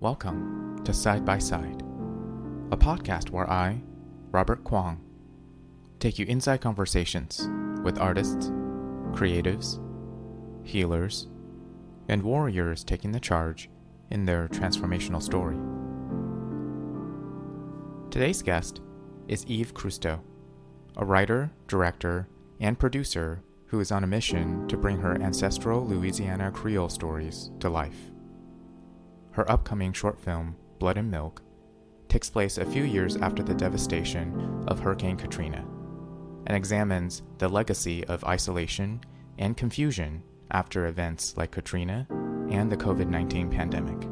Welcome to Side by Side, a podcast where I, Robert Kuang, take you inside conversations with artists, creatives, healers, and warriors taking the charge in their transformational story. Today's guest is Eve Crusto, a writer, director, and producer who is on a mission to bring her ancestral Louisiana Creole stories to life. Her upcoming short film, Blood and Milk, takes place a few years after the devastation of Hurricane Katrina and examines the legacy of isolation and confusion after events like Katrina and the COVID-19 pandemic.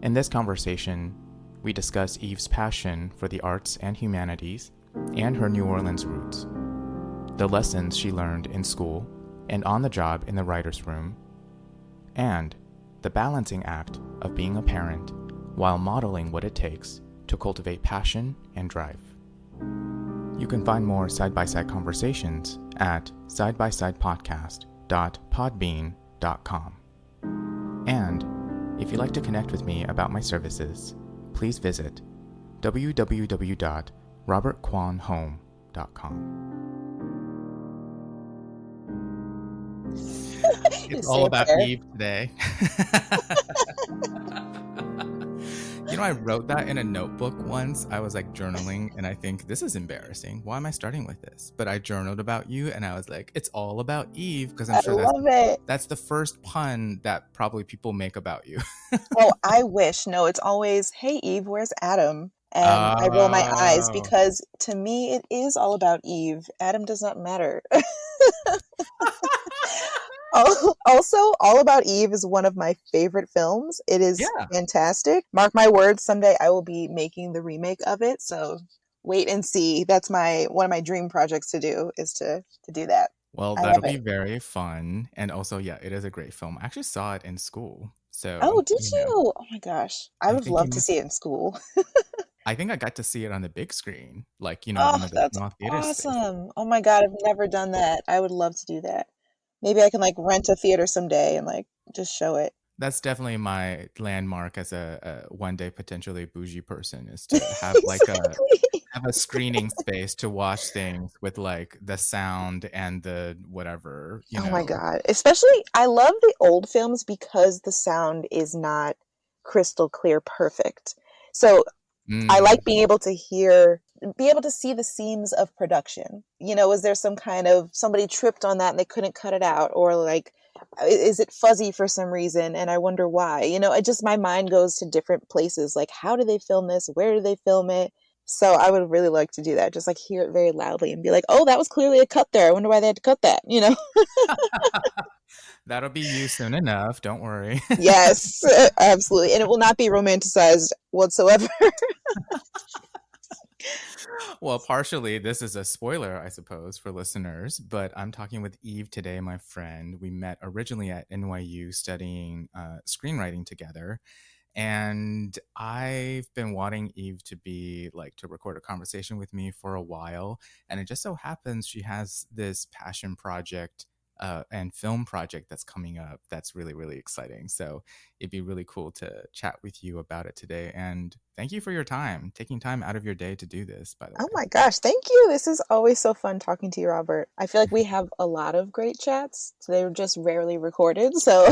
In this conversation, we discuss Eve's passion for the arts and humanities and her New Orleans roots, the lessons she learned in school and on the job in the writer's room, and the balancing act of being a parent while modeling what it takes to cultivate passion and drive. You can find more side-by-side conversations at sidebysidepodcast.podbean.com. And if you'd like to connect with me about my services, please visit www.robertquanhome.com. It's all about Eve today. I wrote that in a notebook once. I was like journaling and I think this is embarrassing. Why am I starting with this? But I journaled about you and I was like, it's all about Eve because I'm sure that's the first pun that probably people make about you. Oh, I wish. No, it's always, hey, Eve, where's Adam? And I roll my eyes because to me, it is all about Eve. Adam does not matter. Also, All About Eve is one of my favorite films. It is fantastic. Mark my words, someday I will be making the remake of it. So wait and see. That's one of my dream projects to do is to do that. Well, that'll be very fun. And also, it is a great film. I actually saw it in school. So oh, did you? Oh my gosh. I would love to see it in school. I think I got to see it on the big screen, one of the that's small theater awesome. spaces. Oh my God, I've never done that. I would love to do that. Maybe I can rent a theater someday and just show it. That's definitely my landmark as a one day potentially bougie person is to have have a screening space to watch things with the sound and the whatever. Oh my God. Especially I love the old films because the sound is not crystal clear perfect. So I like being able to be able to see the seams of production. Was there some kind of somebody tripped on that and they couldn't cut it out, or is it fuzzy for some reason and I wonder why? My mind goes to different places. How do they film this? Where do they film it? So I would really like to do that. Just hear it very loudly and be like, oh, that was clearly a cut there. I wonder why they had to cut that, That'll be you soon enough. Don't worry. Yes, absolutely. And it will not be romanticized whatsoever. Well, partially, this is a spoiler, I suppose, for listeners, but I'm talking with Eve today, my friend. We met originally at NYU studying screenwriting together. And I've been wanting Eve to to record a conversation with me for a while. And it just so happens she has this passion project and film project that's coming up that's really, really exciting. So it'd be really cool to chat with you about it today. And thank you for your time, taking time out of your day to do this, by the way. Oh my gosh, thank you. This is always so fun talking to you, Robert. I feel like we have a lot of great chats. So they're just rarely recorded. So,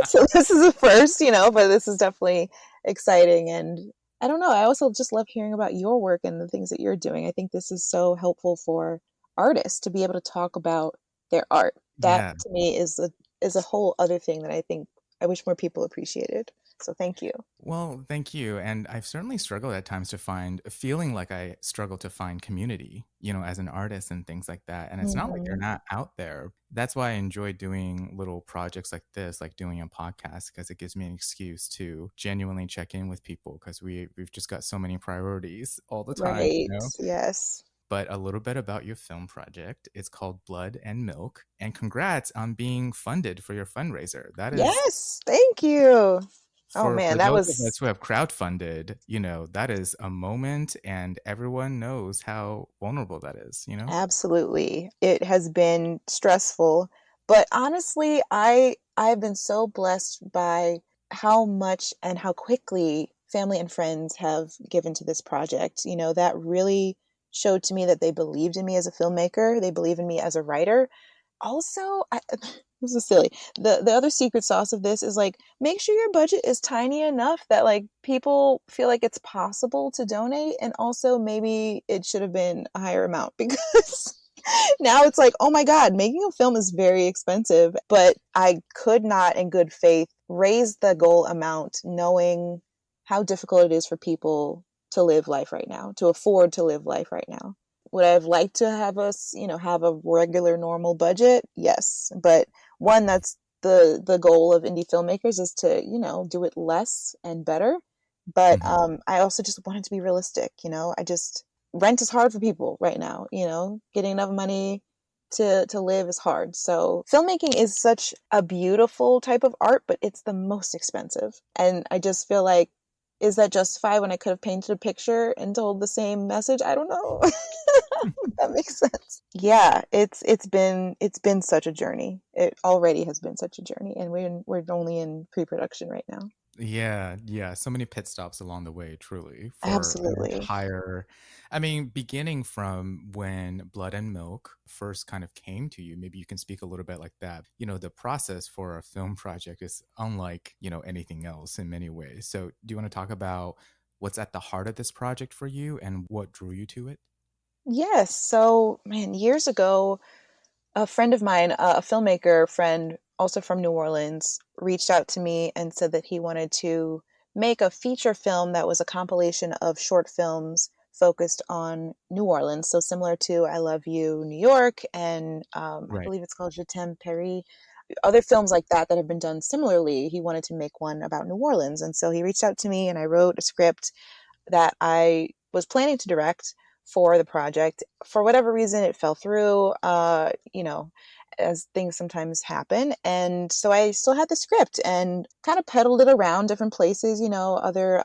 so this is a first, but this is definitely exciting. And I don't know, I also just love hearing about your work and the things that you're doing. I think this is so helpful for artists to be able to talk about their art. That to me is a whole other thing that I think I wish more people appreciated. So thank you. Well, thank you. And I've certainly struggled at times feeling like I struggle to find community, as an artist and things like that. And it's not like you're not out there. That's why I enjoy doing little projects like this, like doing a podcast, because it gives me an excuse to genuinely check in with people because we've just got so many priorities all the time. Right. Yes. But a little bit about your film project. It's called Blood and Milk. And congrats on being funded for your fundraiser. That is yes, thank you. For those of us who have crowdfunded, that is a moment and everyone knows how vulnerable that is, Absolutely. It has been stressful, but honestly, I I have been so blessed by how much and how quickly family and friends have given to this project. You know, that really showed to me that they believed in me as a filmmaker, they believe in me as a writer. Also, this is silly. The other secret sauce of this is like make sure your budget is tiny enough that like people feel like it's possible to donate, and also maybe it should have been a higher amount because now it's like, oh my God, making a film is very expensive. But I could not, in good faith, raise the goal amount knowing how difficult it is for people to live life right now, to afford to live life right now. Would I have liked to have us, you know, have a regular normal budget? Yes. But one, that's the goal of indie filmmakers is to, you know, do it less and better. But Hmm. I also just wanted to be realistic, you know. I just rent is hard for people right now, you know. Getting enough money to live is hard. So filmmaking is such a beautiful type of art, but it's the most expensive. And I just feel like, is that justified when I could have painted a picture and told the same message? I don't know. That makes sense. Yeah, it's been such a journey. It already has been such a journey, and we're only in pre-production right now. Yeah, yeah. So many pit stops along the way, truly, for an Absolutely. entire. I mean, beginning from when Blood and Milk first kind of came to you, maybe you can speak a little bit like that. You know, the process for a film project is unlike, anything else in many ways. So, do you want to talk about what's at the heart of this project for you and what drew you to it? Yes. So, man, years ago, a friend of mine, a filmmaker friend, also from New Orleans, reached out to me and said that he wanted to make a feature film that was a compilation of short films focused on New Orleans. So similar to I Love You, New York, and I Right. believe it's called Je t'aime Paris. Other films like that that have been done similarly. He wanted to make one about New Orleans. And so he reached out to me and I wrote a script that I was planning to direct for the project. For whatever reason, it fell through, as things sometimes happen. And so I still had the script and kind of peddled it around different places, you know, other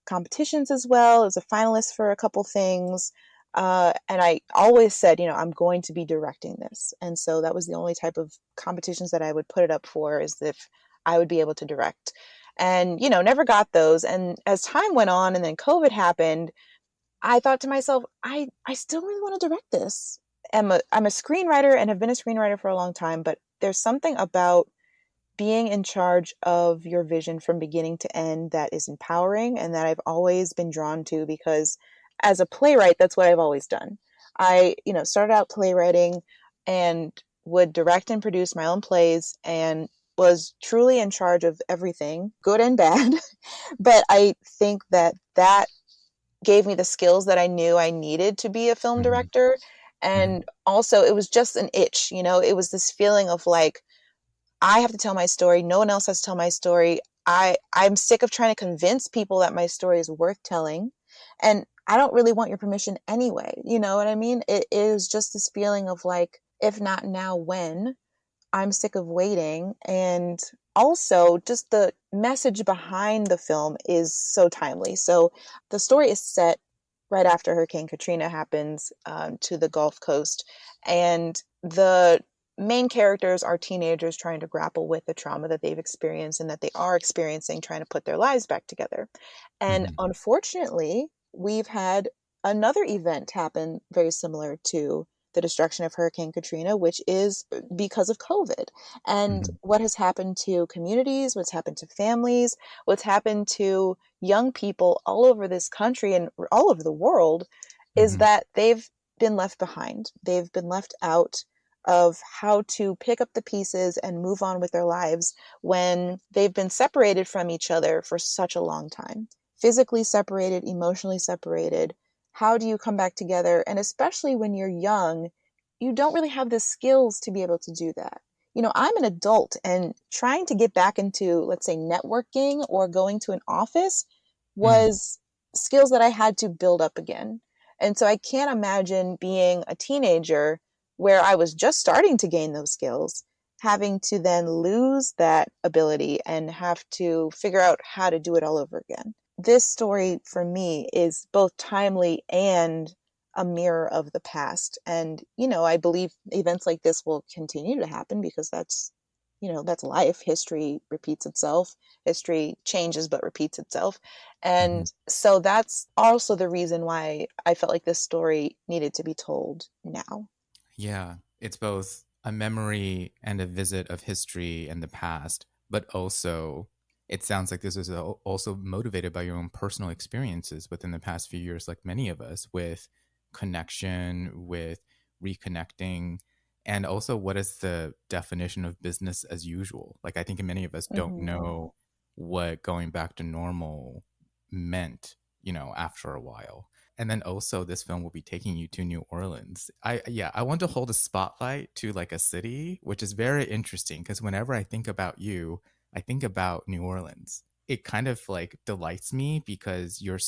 competitions as well. As a finalist for a couple things. And I always said, you know, I'm going to be directing this. And so that was the only type of competitions that I would put it up for, is if I would be able to direct, and you know, never got those. And as time went on and then COVID happened, I thought to myself, I still really want to direct this. I'm a screenwriter and have been a screenwriter for a long time, but there's something about being in charge of your vision from beginning to end that is empowering and that I've always been drawn to, because as a playwright, that's what I've always done. I, you know, started out playwriting and would direct and produce my own plays and was truly in charge of everything, good and bad. But I think that that gave me the skills that I knew I needed to be a film Hmm. director. Hmm. And also, it was just an itch, you know, it was this feeling of like, I have to tell my story. No one else has to tell my story. I'm sick of trying to convince people that my story is worth telling. And I don't really want your permission anyway. You know what I mean? It is just this feeling of like, if not now, when? I'm sick of waiting. And also, just the message behind the film is so timely. So, the story is set right after Hurricane Katrina happens to the Gulf Coast. And the main characters are teenagers trying to grapple with the trauma that they've experienced and that they are experiencing, trying to put their lives back together. And Hmm. unfortunately, we've had another event happen very similar to the destruction of Hurricane Katrina, which is because of COVID. And Hmm. what has happened to communities, what's happened to families, what's happened to young people all over this country and all over the world is Hmm. that they've been left behind. They've been left out of how to pick up the pieces and move on with their lives when they've been separated from each other for such a long time. Physically separated, emotionally separated. How do you come back together? And especially when you're young, you don't really have the skills to be able to do that. You know, I'm an adult and trying to get back into, let's say, networking or going to an office Hmm. was skills that I had to build up again. And so I can't imagine being a teenager where I was just starting to gain those skills, having to then lose that ability and have to figure out how to do it all over again. This story for me is both timely and a mirror of the past. And, you know, I believe events like this will continue to happen because that's that's life. History repeats itself. History changes but repeats itself. Hmm. And so that's also the reason why I felt like this story needed to be told now. Yeah, it's both a memory and a visit of history and the past, but also it sounds like this is also motivated by your own personal experiences within the past few years, like many of us, with connection, with reconnecting, and also what is the definition of business as usual? Like, I think many of us don't Hmm. know what going back to normal meant, after a while. And then also this film will be taking you to New Orleans. I want to hold a spotlight to like a city, which is very interesting because whenever I think about you, I think about New Orleans. It kind of like delights me because your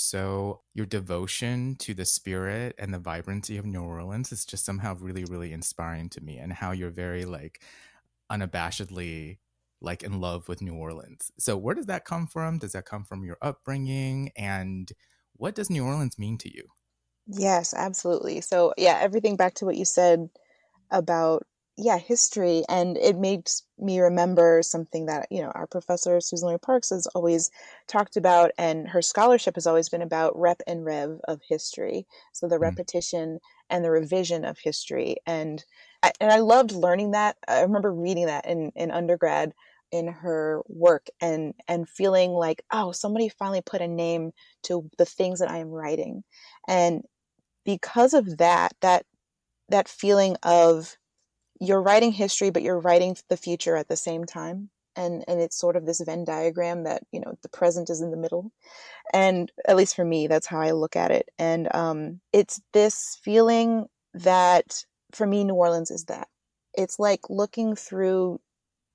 devotion to the spirit and the vibrancy of New Orleans is just somehow really, really inspiring to me, and how you're very like unabashedly like in love with New Orleans. So where does that come from? Does that come from your upbringing? And what does New Orleans mean to you? Yes, absolutely. So, yeah, everything back to what you said about, yeah, history, and it makes me remember something that our professor Susan Lee Parks has always talked about, and her scholarship has always been about rep and rev of history, so the Mm, repetition and the revision of history. And I loved learning that. I remember reading that in undergrad in her work, and feeling like, oh, somebody finally put a name to the things that I am writing. And because of that feeling of, you're writing history, but you're writing the future at the same time. And it's sort of this Venn diagram that, the present is in the middle. And at least for me, that's how I look at it. And it's this feeling that, for me, New Orleans is that. It's like looking through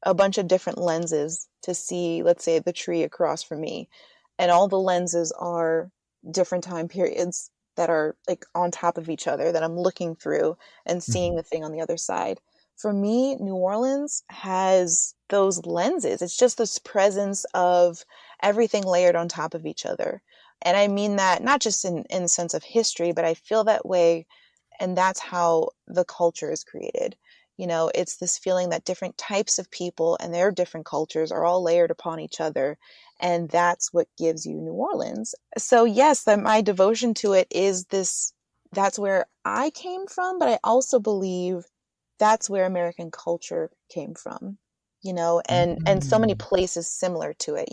a bunch of different lenses to see, let's say, the tree across from me. And all the lenses are different time periods that are like on top of each other that I'm looking through and seeing mhm, the thing on the other side. For me, New Orleans has those lenses. It's just this presence of everything layered on top of each other. And I mean that not just in the sense of history, but I feel that way, and that's how the culture is created. It's this feeling that different types of people and their different cultures are all layered upon each other, and that's what gives you New Orleans. So yes, my devotion to it is this. That's where I came from, but I also believe that's where American culture came from. And so many mm, places similar to it.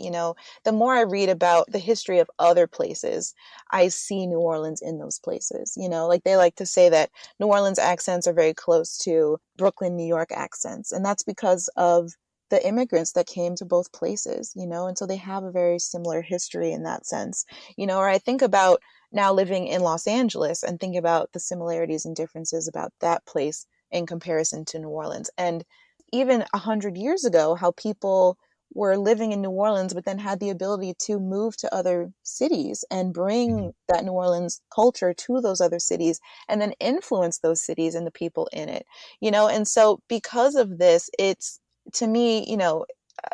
The more I read about the history of other places, I see New Orleans in those places. Like they like to say that New Orleans accents are very close to Brooklyn, New York accents. And that's because of the immigrants that came to both places, and so they have a very similar history in that sense. Or I think about now living in Los Angeles and think about the similarities and differences about that place in comparison to New Orleans. And even 100 years ago, how people were living in New Orleans, but then had the ability to move to other cities and mhm. bring that New Orleans culture to those other cities, and then influence those cities and the people in it. And so because of this, it's, to me,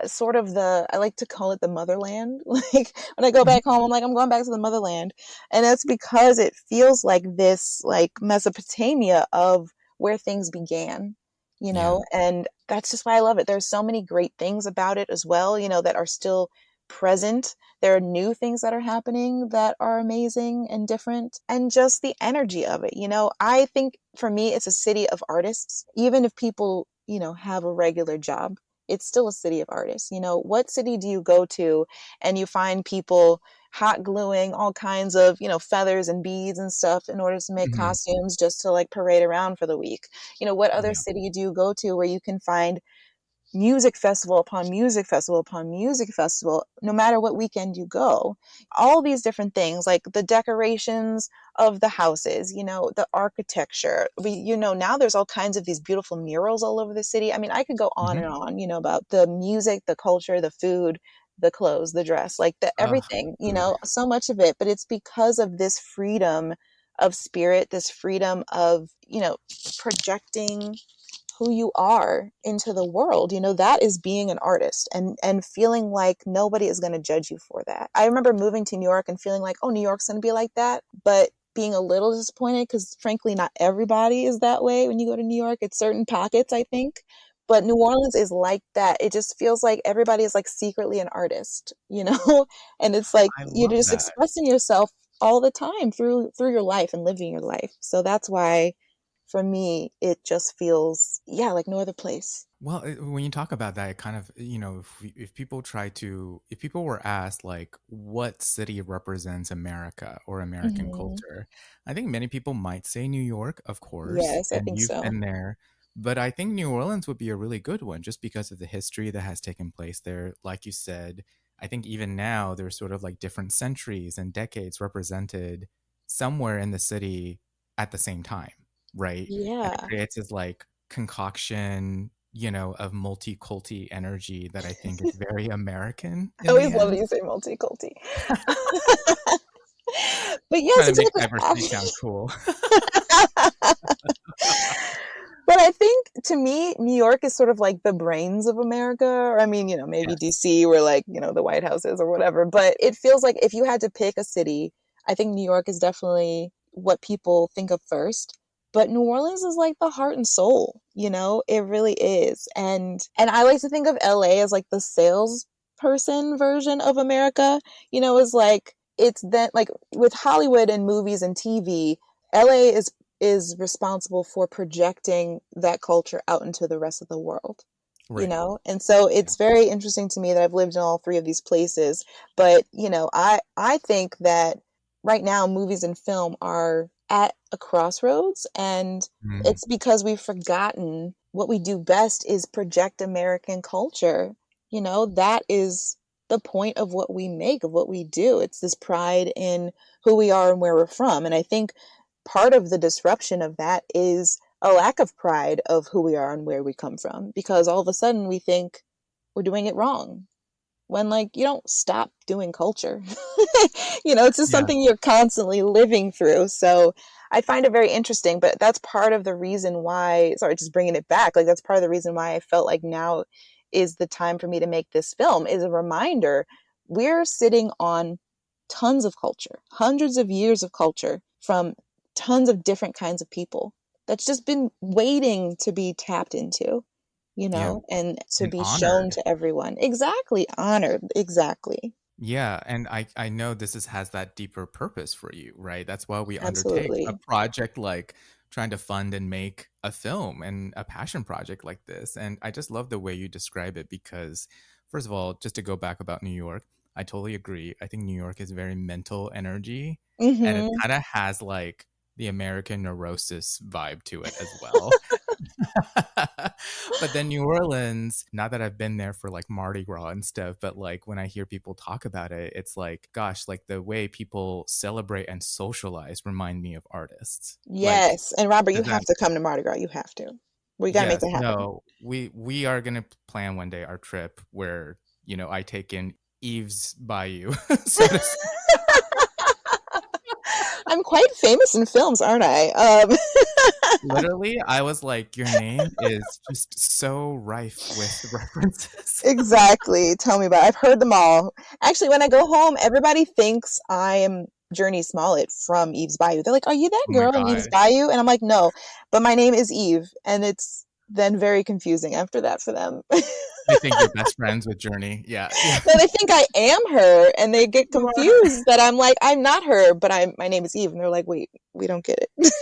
sort of I like to call it the motherland. Like when I go back home, I'm like, I'm going back to the motherland. And that's because it feels like this, like Mesopotamia of where things began, Yeah. and that's just why I love it. There's so many great things about it as well, that are still present. There are new things that are happening that are amazing and different, and just the energy of it. I think for me, it's a city of artists. Even if people, have a regular job, it's still a city of artists. What city do you go to and you find people hot gluing all kinds of, feathers and beads and stuff in order to make Mhm. costumes just to like parade around for the week? What other Yeah. city do you go to where you can find music festival upon music festival upon music festival, no matter what weekend you go? All these different things, like the decorations of the houses, the architecture. Now there's all kinds of these beautiful murals all over the city. I mean, I could go on and Mhm. on, about the music, the culture, the food, the clothes, the dress, like the Ugh, everything, food. so much of it. But it's because of this freedom of spirit, this freedom of, projecting who you are into the world. That is being an artist, and feeling like nobody is going to judge you for that. I remember moving to New York and feeling like, oh, New York's going to be like that, but being a little disappointed because frankly not everybody is that way when you go to New York. It's certain pockets, I think. But New Orleans is like that. It just feels like everybody is like secretly an artist, you know? And it's like I you're love just that. expressing yourself all the time through your life and living your life. So that's why for me it just feels, yeah, like no other place. Well, when you talk about that, it kind of, if people were asked like what city represents America or American Hmm. culture, I think many people might say New York, of course, Yes, I and think you've so. been there. But I think New Orleans would be a really good one just because of the history that has taken place there. Like you said, I think even now there's sort of like different centuries and decades represented somewhere in the city at the same time, right? And it Yeah. creates this like concoction, of multi-culti energy that I think is very American I in the always love that end. you say multi-culti. But yes, Trying to make exactly. diversity sound cool. But I think to me, New York is sort of like the brains of America. Or I mean, maybe Yes. DC where like, the White House is or whatever. But it feels like if you had to pick a city, I think New York is definitely what people think of first. But New Orleans is like the heart and soul, it really is. And I like to think of LA as like the salesperson version of America, is like it's then like with Hollywood and movies and TV, LA is responsible for projecting that culture out into the rest of the world, Right. and so Yeah. it's very interesting to me that I've lived in all three of these places. But I think that right now movies and film are at a crossroads, and Mm, it's because we've forgotten what we do best is project American culture. That is the point of what we make, of what we do. It's this pride in who we are and where we're from. And I think part of the disruption of that is a lack of pride of who we are and where we come from, because all of a sudden we think we're doing it wrong when like you don't stop doing culture. It's just yeah. something you're constantly living through. So I find it very interesting, but that's part of the reason why, sorry, just bringing it back, like that's part of the reason why I felt like now is the time for me to make this film, is a reminder we're sitting on tons of culture, hundreds of years of culture from tons of different kinds of people that's just been waiting to be tapped into, Yeah. and to And be shown honored. to everyone. Exactly. Honored. Exactly. Yeah, and I know has that deeper purpose for you, right? That's why we undertake a Absolutely. project like trying to fund and make a film and a passion project like this. And I just love the way you describe it because, first of all, just to go back about New York, I totally agree. I think New York is very mental energy, and it Mm-hmm. kind of has like the American neurosis vibe to it as well. But then New Orleans, not that I've been there for like Mardi Gras and stuff, but like when I hear people talk about it, it's like, gosh, like the way people celebrate and socialize remind me of artists. Like, Yes. And Robert, you does that? have to come to Mardi Gras. You have to. We got to make Yes, that happen. no, we are gonna plan one day our trip where I take in Eve's Bayou, so to speak. I'm quite famous in films, aren't I? Literally, I was like, your name is just so rife with references. Exactly. Tell me about it. I've heard them all. Actually, when I go home, everybody thinks I am Journey Smollett from Eve's Bayou. They're like, "Are you that Oh my girl in Eve's god. Bayou?" And I'm like, "No, but my name is Eve." And it's then very confusing after that for them. They think you're best friends with Journey. Yeah, yeah. No, they think I am her, and they get You are. confused that I'm like, I'm not her, but my name is Eve, and they're like, wait, we don't get it.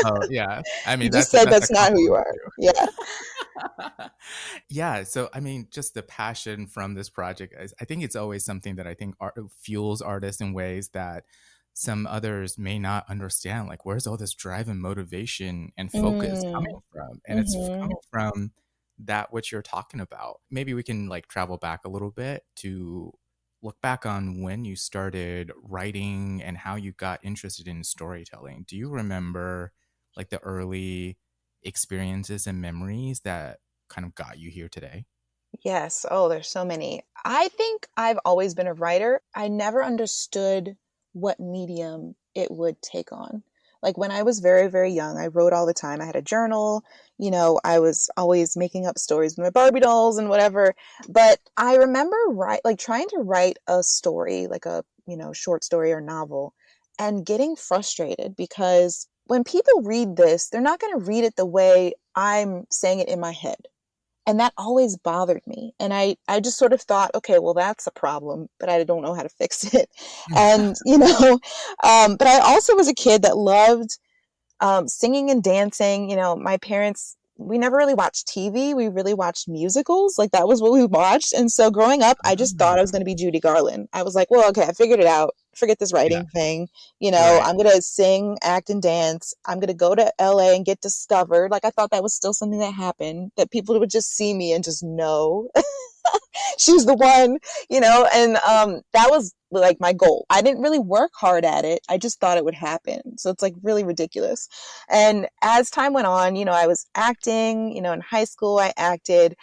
Oh, yeah. I You mean, just that's said that's a that's not who you compliment are. too. Yeah. Yeah, so I mean, just the passion from this project is, I think it's always something that I think fuels artists in ways that some others may not understand. Like, where's all this drive and motivation and focus Mm, coming from? And it's mm-hmm. coming from that which you're talking about. Maybe we can like travel back a little bit to look back on when you started writing and how you got interested in storytelling. Do you remember like the early experiences and memories that kind of got you here today? Yes. Oh, there's so many. I think I've always been a writer. I never understood what medium it would take on. Like when I was very, very young, I wrote all the time. I had a journal, I was always making up stories with my Barbie dolls and whatever. But I remember like trying to write a story, like a, short story or novel, and getting frustrated because when people read this, they're not going to read it the way I'm saying it in my head, And that always bothered me. And I just sort of thought, okay, well, that's a problem, but I don't know how to fix it. And, but I also was a kid that loved singing and dancing. My parents, we never really watched TV. We really watched musicals. Like that was what we watched. And so growing up, I just thought I was going to be Judy Garland. I was like, well, okay, I figured it out. Forget this Yeah. writing thing. Right. I'm going to sing, act, and dance. I'm going to go to LA and get discovered. Like I thought that was still something that happened, that people would just see me and just know she's the one, and that was like my goal. I didn't really work hard at it. I just thought it would happen. So it's like really ridiculous. And as time went on, I was acting, in high school I acted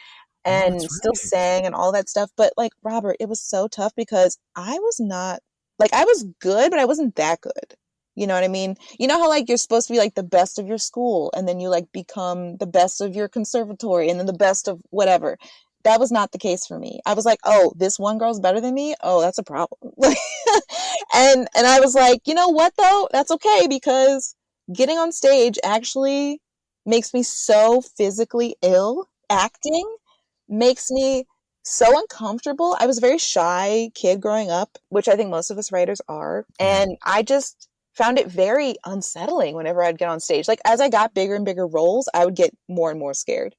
Oh, that's and still right. sang and all that stuff. But like, Robert, it was so tough because I was not like, I was good, but I wasn't that good. You know what I mean? You know how like you're supposed to be like the best of your school and then you like become the best of your conservatory and then the best of whatever. That was not the case for me. I was like, oh, this one girl's better than me. Oh, that's a problem. And I was like, you know what though? That's okay because getting on stage actually makes me so physically ill. Acting makes me so uncomfortable. I was a very shy kid growing up, which I think most of us writers are. Yeah. And I just found it very unsettling whenever I'd get on stage. Like as I got bigger and bigger roles, I would get more and more scared.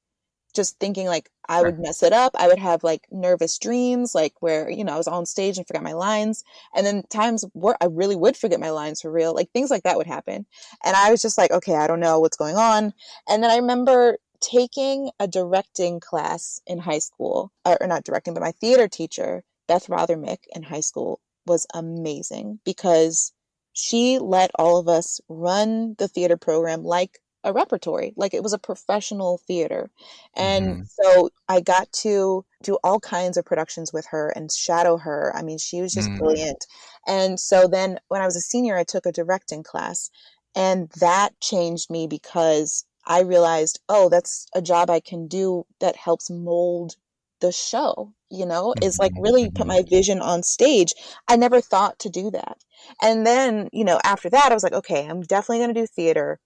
Just thinking like I Sure. would mess it up. I would have like nervous dreams, like where, I was on stage and forgot my lines. And then times where I really would forget my lines for real, like things like that would happen. And I was just like, okay, I don't know what's going on. And then I remember taking a directing class in high school, or not directing, but my theater teacher, Beth Rothermick in high school was amazing because she let all of us run the theater program like a repertory, like it was a professional theater. And Mm-hmm. so I got to do all kinds of productions with her and shadow her. I mean, she was just Mm. brilliant. And so then when I was a senior, I took a directing class, and that changed me because I realized, oh, that's a job I can do that helps mold the show, is like Mm-hmm. really put Mm-hmm. my vision on stage. I never thought to do that. And then, after that, I was like, okay, I'm definitely going to do theater.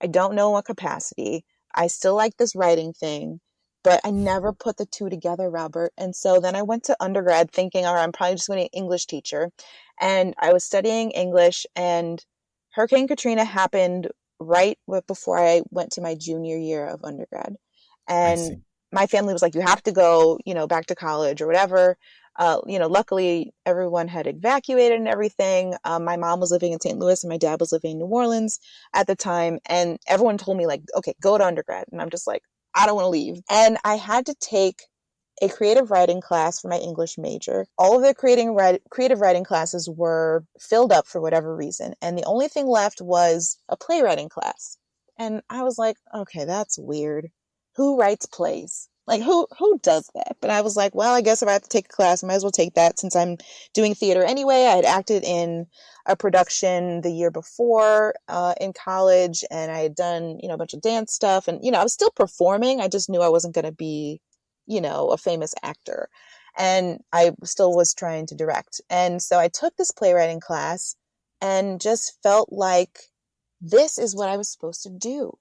I don't know what capacity. I still like this writing thing, but I never put the two together, Robert. And so then I went to undergrad thinking, all right, I'm probably just going to be an English teacher. And I was studying English, and Hurricane Katrina happened right before I went to my junior year of undergrad. I And see. my family was like, you have to go, back to college or whatever. Luckily everyone had evacuated and everything. My mom was living in St. Louis and my dad was living in New Orleans at the time. And everyone told me like, okay, go to undergrad. And I'm just like, I don't want to leave. And I had to take a creative writing class for my English major. All of the creative writing classes were filled up for whatever reason. And the only thing left was a playwriting class. And I was like, okay, that's weird. Who writes plays? Like who does that? But I was like, well, I guess if I have to take a class, I might as well take that since I'm doing theater anyway. I had acted in a production the year before in college, and I had done, a bunch of dance stuff, and I was still performing. I just knew I wasn't going to be, a famous actor, and I still was trying to direct. And so I took this playwriting class and just felt like this is what I was supposed to do.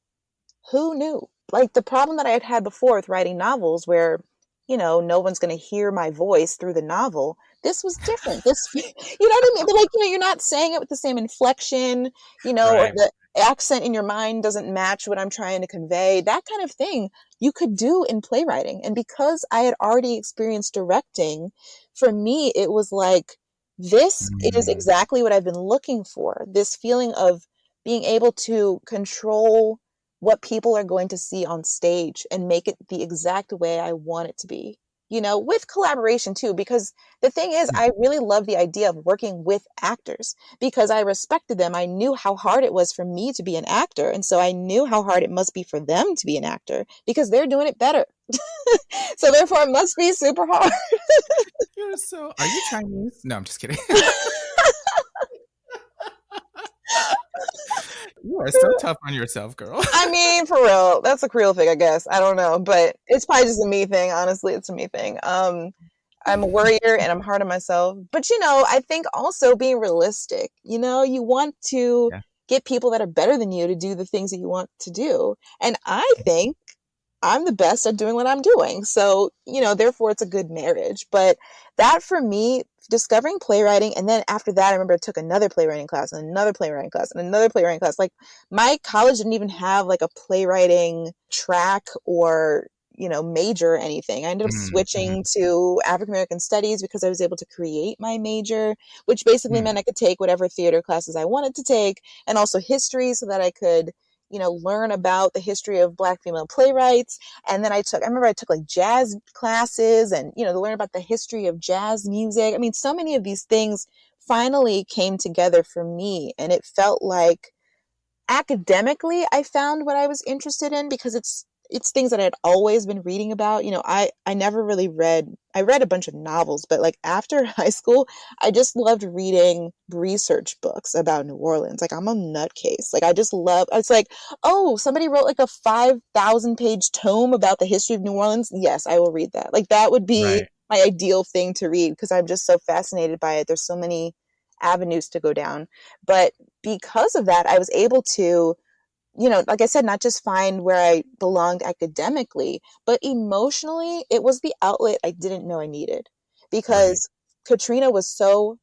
Who knew? Like the problem that I had had before with writing novels where, no one's going to hear my voice through the novel. This was different. This, you know what I mean? But like, you're not saying it with the same inflection, or Right. the accent in your mind doesn't match what I'm trying to convey. That kind of thing you could do in playwriting. And because I had already experienced directing, for me, it was like, this is Mm. exactly what I've been looking for. This feeling of being able to control what people are going to see on stage and make it the exact way I want it to be, with collaboration too. Because the thing is, Yeah. I really love the idea of working with actors because I respected them. I knew how hard it was for me to be an actor. And so I knew how hard it must be for them to be an actor because they're doing it better. So therefore, it must be super hard. You're so. Are you Chinese? No, I'm just kidding. You are so tough on yourself, girl. I mean, for real, that's a Creole thing, I guess. I don't know, but it's probably just a me thing. Honestly, it's a me thing. I'm a worrier and I'm hard on myself. But I think also being realistic. You want to Yeah. get people that are better than you to do the things that you want to do. And I think I'm the best at doing what I'm doing. So, therefore it's a good marriage. But that for me, discovering playwriting, and then after that, I remember I took another playwriting class and another playwriting class and another playwriting class. Like my college didn't even have like a playwriting track or, major or anything. I ended up Mm-hmm. switching to African American studies because I was able to create my major, which basically meant I could take whatever theater classes I wanted to take, and also history so that I could learn about the history of Black female playwrights. And then I remember I took like jazz classes and, to learn about the history of jazz music. I mean, so many of these things finally came together for me. And it felt like academically I found what I was interested in because it's things that I had always been reading about. I never really I read a bunch of novels, but like after high school, I just loved reading research books about New Orleans. Like I'm a nutcase. Like it's like, oh, somebody wrote like a 5,000-page tome about the history of New Orleans. Yes, I will read that. Like that would be Right. my ideal thing to read because I'm just so fascinated by it. There's so many avenues to go down. But because of that, I was able to, like I said, not just find where I belonged academically, but emotionally, it was the outlet I didn't know I needed Right. because Katrina was so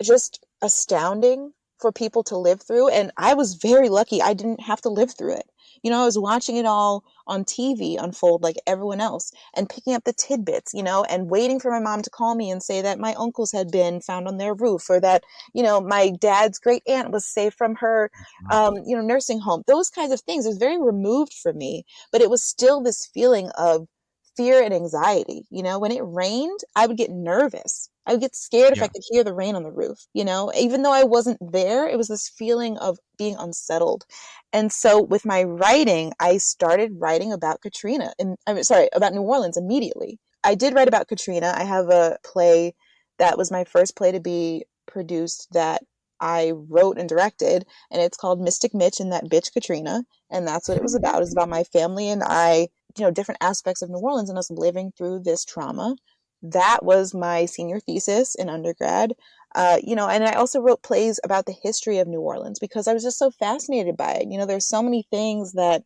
just astounding for people to live through. And I was very lucky I didn't have to live through it. I was watching it all on TV unfold like everyone else and picking up the tidbits, and waiting for my mom to call me and say that my uncles had been found on their roof or that, my dad's great aunt was safe from her, Wow. nursing home. Those kinds of things. It was very removed from me, but it was still this feeling of fear and anxiety. When it rained, I would get nervous. I would get scared if I Yeah. could hear the rain on the roof. Even though I wasn't there, it was this feeling of being unsettled. And so with my writing, I started writing about Katrina and I'm sorry, about New Orleans immediately. I did write about Katrina. I have a play that was my first play to be produced that I wrote and directed, and it's called Mystic Mitch and That Bitch Katrina. And that's what it was about. It was about my family and I, different aspects of New Orleans and us living through this trauma. That was my senior thesis in undergrad. And I also wrote plays about the history of New Orleans because I was just so fascinated by it. There's so many things that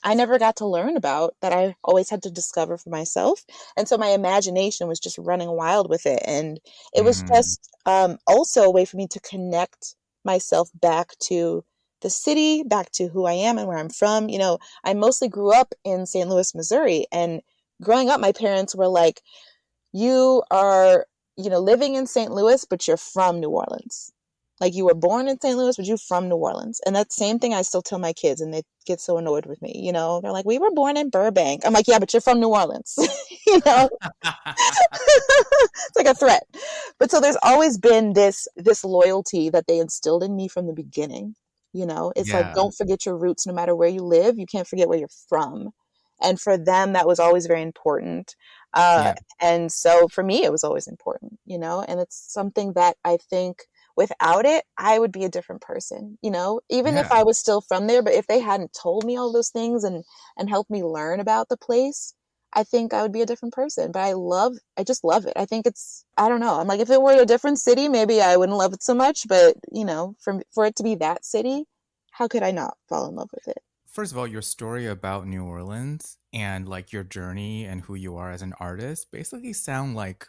I never got to learn about that I always had to discover for myself. And so my imagination was just running wild with it. And it was Mm. just also a way for me to connect myself back to the city, back to who I am and where I'm from. I mostly grew up in St. Louis, Missouri. And growing up, my parents were like, you are, living in St. Louis, but you're from New Orleans. Like you were born in St. Louis, but you're from New Orleans. And that same thing I still tell my kids, and they get so annoyed with me. They're like, we were born in Burbank. I'm like, yeah, but you're from New Orleans. you know, it's like a threat. But so there's always been this loyalty that they instilled in me from the beginning. It's like, Yeah. don't forget your roots no matter where you live. You can't forget where you're from. And for them, that was always very important. Uh, Yeah. and so for me, it was always important, and it's something that I think without it, I would be a different person, even if Yeah. I was still from there. But if they hadn't told me all those things and helped me learn about the place, I think I would be a different person. But I just love it. I think I don't know. I'm like, if it were a different city, maybe I wouldn't love it so much. But, for it to be that city, how could I not fall in love with it? First of all, your story about New Orleans and like your journey and who you are as an artist basically sound like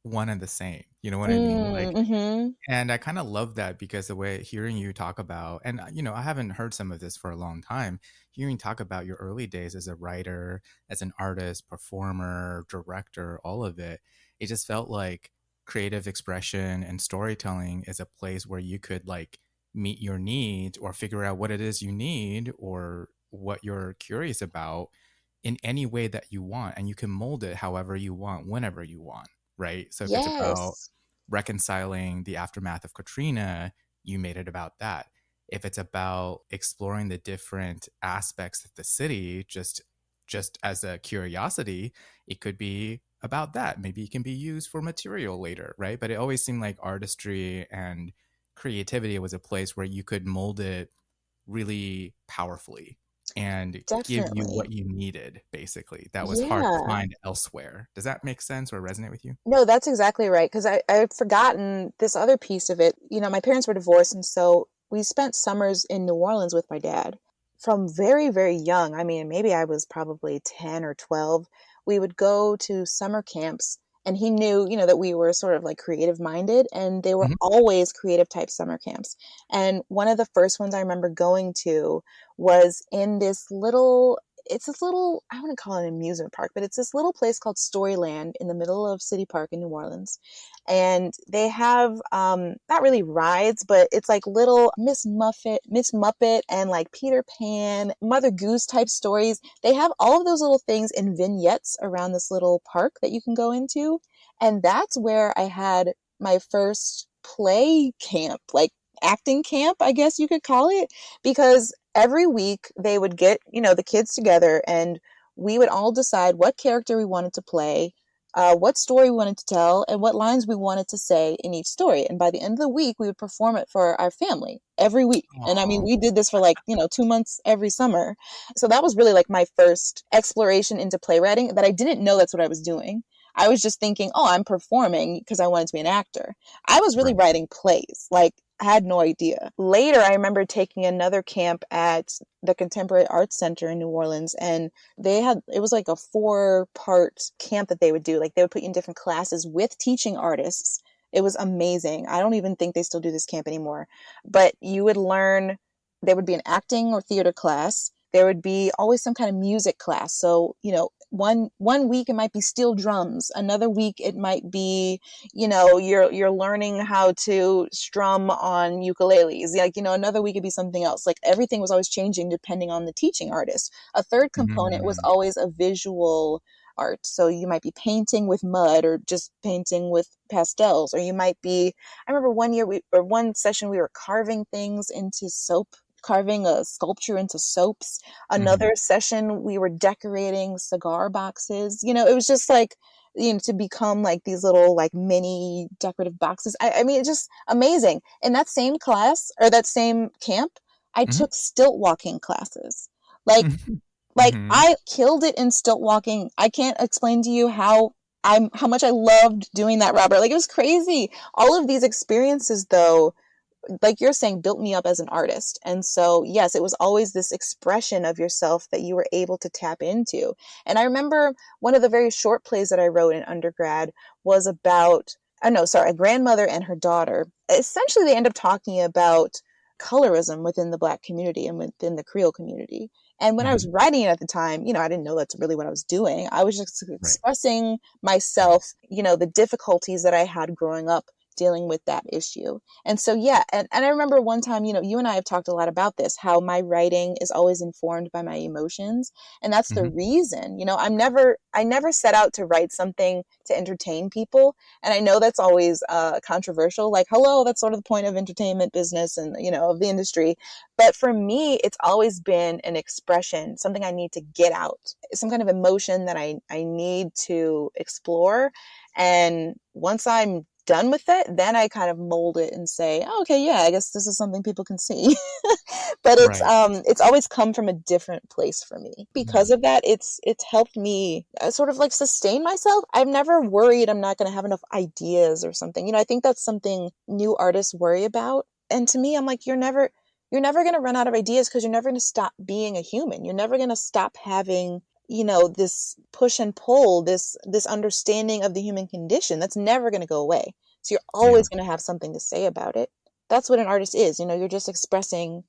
one and the same. You know what I mean? Like, Mm-hmm. and I kind of love that because the way hearing you talk about, and I haven't heard some of this for a long time, hearing you talk about your early days as a writer, as an artist, performer, director, all of it, it just felt like creative expression and storytelling is a place where you could like meet your needs or figure out what it is you need or what you're curious about in any way that you want. And you can mold it however you want, whenever you want, right? So if it's about Yes. reconciling the aftermath of Katrina, you made it about that. If it's about exploring the different aspects of the city, just as a curiosity, it could be about that. Maybe it can be used for material later, right? But it always seemed like artistry and creativity was a place where you could mold it really powerfully and give you Definitely. what you needed, basically. That was hard to Yeah. find elsewhere. Does that make sense or resonate with you? No, that's exactly right. Because I'd forgotten this other piece of it. My parents were divorced, and so we spent summers in New Orleans with my dad. from very, very young, I mean, maybe I was probably 10 or 12, we would go to summer camps, and he knew, that we were sort of like creative minded, and they were Mhm. always creative type summer camps. And one of the first ones I remember going to was in this little, it's this little, I wouldn't call it an amusement park, but it's this little place called Storyland in the middle of City Park in New Orleans. And they have not really rides, but it's like little Miss Muppet, and like Peter Pan, Mother Goose type stories. They have all of those little things in vignettes around this little park that you can go into. And that's where I had my first play camp, like acting camp, I guess you could call it, because every week they would get, the kids together, and we would all decide what character we wanted to play, what story we wanted to tell, and what lines we wanted to say in each story. And by the end of the week, we would perform it for our family every week. And I mean, Aw, we did this for like, 2 months every summer. So that was really like my first exploration into playwriting, that I didn't know that's what I was doing. I was just thinking, oh, I'm performing because I wanted to be an actor. I was really right. writing plays. Like, I had no idea. Later, I remember taking another camp at the Contemporary Arts Center in New Orleans, and it was like a 4-part camp that they would do. Like, they would put you in different classes with teaching artists. It was amazing. I don't even think they still do this camp anymore. But you would learn, there would be an acting or theater class. There would be always some kind of music class. So, one week it might be steel drums. Another week it might be, you're learning how to strum on ukuleles. Like, another week it'd be something else. Like, everything was always changing depending on the teaching artist. A third component was Mm, always a visual art. So you might be painting with mud, or just painting with pastels, or you might be, I remember one session we were carving things into soap, carving a sculpture into soaps. mhm. Another session we were decorating cigar boxes. It was just like, to become like these little like mini decorative boxes. I mean, it's just amazing. In that same class, or that same camp, I Mhm. took stilt walking classes. Like, Mhm. I killed it in stilt walking. I can't explain to you how much I loved doing that, Robert. Like, it was crazy. All of these experiences, though, like you're saying, built me up as an artist. And so, yes, it was always this expression of yourself that you were able to tap into. And I remember one of the very short plays that I wrote in undergrad was about, oh no, sorry, a grandmother and her daughter. Essentially, they end up talking about colorism within the Black community and within the Creole community. And when I was Mhm. writing it at the time, I didn't know that's really what I was doing. I was just Right. expressing Right. myself, the difficulties that I had growing up dealing with that issue. And so, yeah, and I remember one time, you and I have talked a lot about this, how my writing is always informed by my emotions. And that's the Mhm. reason, I never set out to write something to entertain people. And I know that's always controversial, like, hello, that's sort of the point of entertainment business and, of the industry. But for me, it's always been an expression, something I need to get out, some kind of emotion that I need to explore. And once I'm done with it, then I kind of mold it and say, oh, okay, yeah, I guess this is something people can see. But Right. it's always come from a different place for me. Because Mhm. of that, it's helped me sort of like sustain myself. I've never worried I'm not going to have enough ideas or something. I think that's something new artists worry about. And to me, I'm like, you're never going to run out of ideas, because you're never going to stop being a human. You're never going to stop having, this push and pull, this understanding of the human condition. That's never going to go away. So you're Yeah. always going to have something to say about it. That's what an artist is. You're just expressing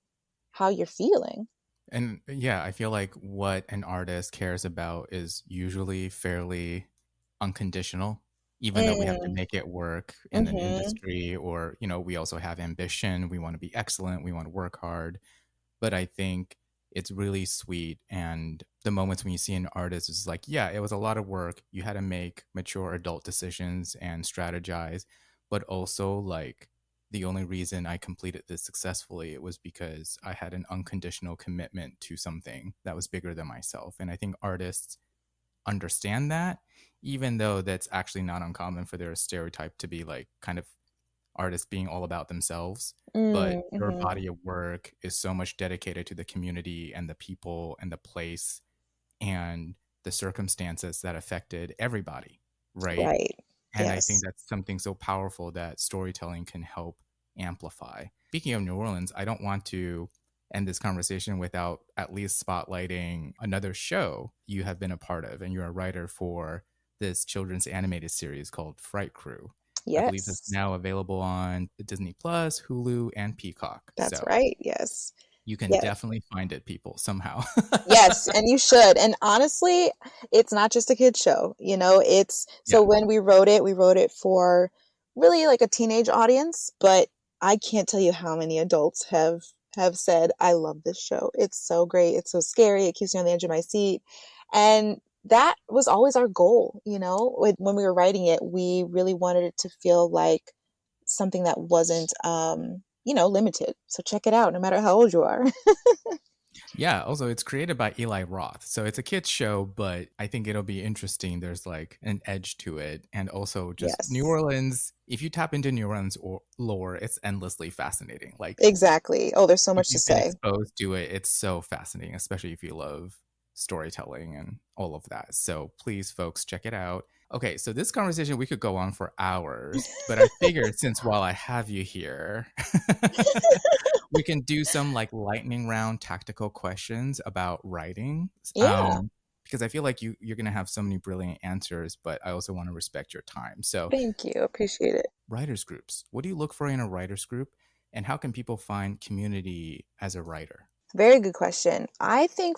how you're feeling. And yeah, I feel like what an artist cares about is usually fairly unconditional, even though we have to Mm, make it work in an mm-hmm. industry, or, we also have ambition. We want to be excellent. We want to work hard. But I think it's really sweet. And the moments when you see an artist is like, yeah, it was a lot of work. You had to make mature adult decisions and strategize, but also like the only reason I completed this successfully, it was because I had an unconditional commitment to something that was bigger than myself. And I think artists understand that, even though that's actually not uncommon for their stereotype to be like kind of artists being all about themselves. But Mm, your mm-hmm. body of work is so much dedicated to the community and the people and the place and the circumstances that affected everybody, right? Right. And I think Yes. that's something so powerful that storytelling can help amplify. Speaking of New Orleans, I don't want to end this conversation without at least spotlighting another show you have been a part of. And you're a writer for this children's animated series called Fright Crew. I believe it's Yes, now available on Disney Plus, Hulu, and Peacock. that's So right. Yes. you can Yes. definitely find it, people, somehow. Yes, and you should. And honestly, it's not just a kid show, it's Yeah. so when we wrote it for really like a teenage audience, but I can't tell you how many adults have said, "I love this show. It's so great. It's so scary. It keeps me on the edge of my seat." And that was always our goal, when we were writing it, we really wanted it to feel like something that wasn't limited. So check it out no matter how old you are. Yeah, also it's created by Eli Roth. So it's a kids show, but I think it'll be interesting. There's like an edge to it. And also just New Yes. Orleans, if you tap into New Orleans lore, it's endlessly fascinating. Like Exactly. Oh, there's so if much to you've been say. exposed to it, it's so fascinating, especially if you love storytelling and all of that. So please, folks, check it out. Okay, so this conversation we could go on for hours, but I figured since while I have you here, we can do some like lightning round tactical questions about writing. Yeah. Because I feel like you're gonna have so many brilliant answers, but I also want to respect your time. So, Thank you. Appreciate it. writers groups. What do you look for in a writers group, and how can people find community as a writer? Very good question. I think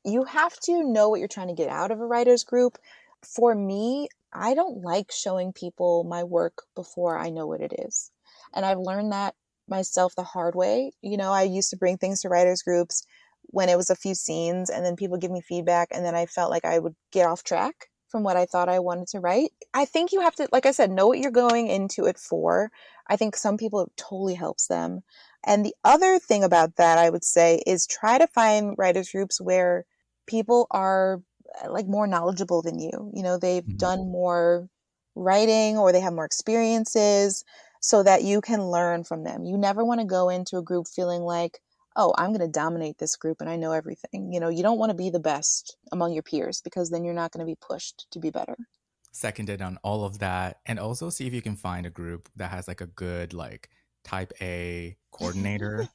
you have to know what you're trying to get out of a writer's group. For me, I don't like showing people my work before I know what it is. And I've learned that myself the hard way. I used to bring things to writers groups when it was a few scenes and then people give me feedback and then I felt like I would get off track from what I thought I wanted to write. I think you have to, like I said, know what you're going into it for. I think some people it totally helps them. And the other thing about that, I would say, is try to find writers groups where people are like more knowledgeable than you. They've Mhm. done more writing or they have more experiences so that you can learn from them. You never want to go into a group feeling like, oh, I'm going to dominate this group and I know everything. You don't want to be the best among your peers because then you're not going to be pushed to be better. Seconded on all of that, and also see if you can find a group that has like a good like type A coordinator.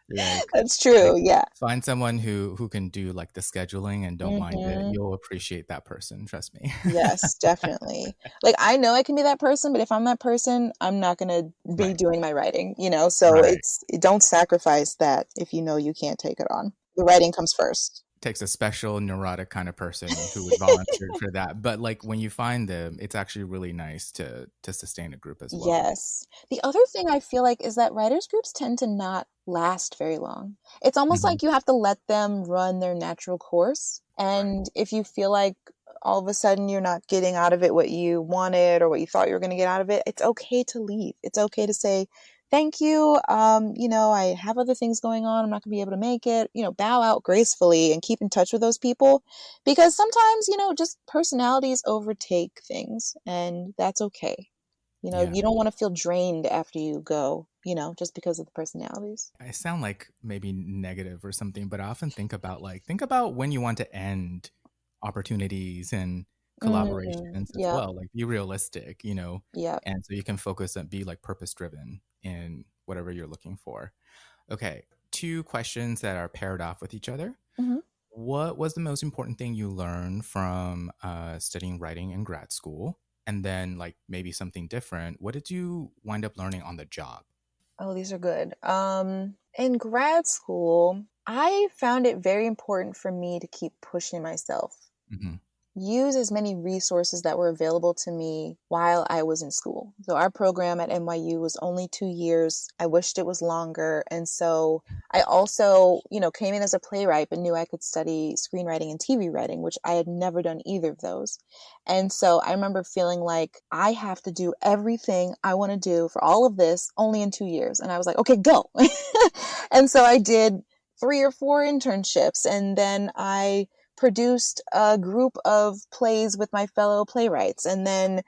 Like That's like true. Yeah. find someone who can do like the scheduling and don't mind it. Hmm. You'll appreciate that person, trust me. Yes, definitely. Like I know I can be that person, but if I'm that person, I'm not going to be Right. doing my writing. So Right. don't sacrifice that if you know you can't take it on. The writing comes first. Takes a special neurotic kind of person who would volunteer for that. But like when you find them, it's actually really nice to sustain a group as well. Yes. The other thing I feel like is that writers groups tend to not last very long. It's almost Mhm. like you have to let them run their natural course. Right. And if you feel like all of a sudden you're not getting out of it what you wanted or what you thought you were going to get out of it, it's okay to leave. It's okay to say, thank you. I have other things going on. I'm not going to be able to make it. Bow out gracefully and keep in touch with those people because sometimes, just personalities overtake things and that's okay. Yeah. You don't want to feel drained after you go, just because of the personalities. I sound like maybe negative or something, but I often think about when you want to end opportunities and collaborations as Yep, well. Like be realistic, yep. and so you can focus and be like purpose driven in whatever you're looking for. Okay, two questions that are paired off with each other. Hmm. What was the most important thing you learned from studying writing in grad school? And then, like, maybe something different. What did you wind up learning on the job? Oh, these are good. In grad school, I found it very important for me to keep pushing myself. Hmm. Use as many resources that were available to me while I was in school. So our program at NYU was only 2 years. I wished it was longer. And so I also, came in as a playwright, but knew I could study screenwriting and TV writing, which I had never done either of those. And so I remember feeling like I have to do everything I want to do for all of this only in 2 years. And I was like, okay, go. And so I did 3 or 4 internships and then I produced a group of plays with my fellow playwrights. And then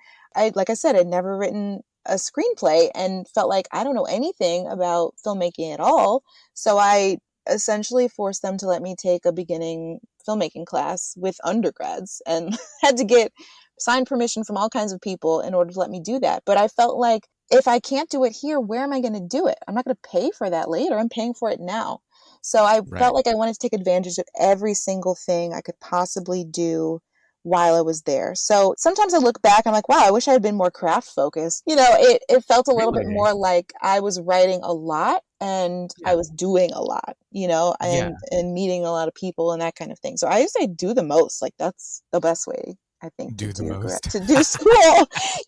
like I said, I'd never written a screenplay and felt like I don't know anything about filmmaking at all. So I essentially forced them to let me take a beginning filmmaking class with undergrads and had to get signed permission from all kinds of people in order to let me do that. But I felt like if I can't do it here, where am I going to do it? I'm not going to pay for that later. I'm paying for it now. So I felt Right. like I wanted to take advantage of every single thing I could possibly do while I was there. So sometimes I look back, I'm like, wow, I wish I had been more craft focused. It felt a little bit Really? more like I was writing a lot and I Yeah. was doing a lot, Yeah. and meeting a lot of people and that kind of thing. So I say do the most. Like that's the best way, I think, Do the most. to do school.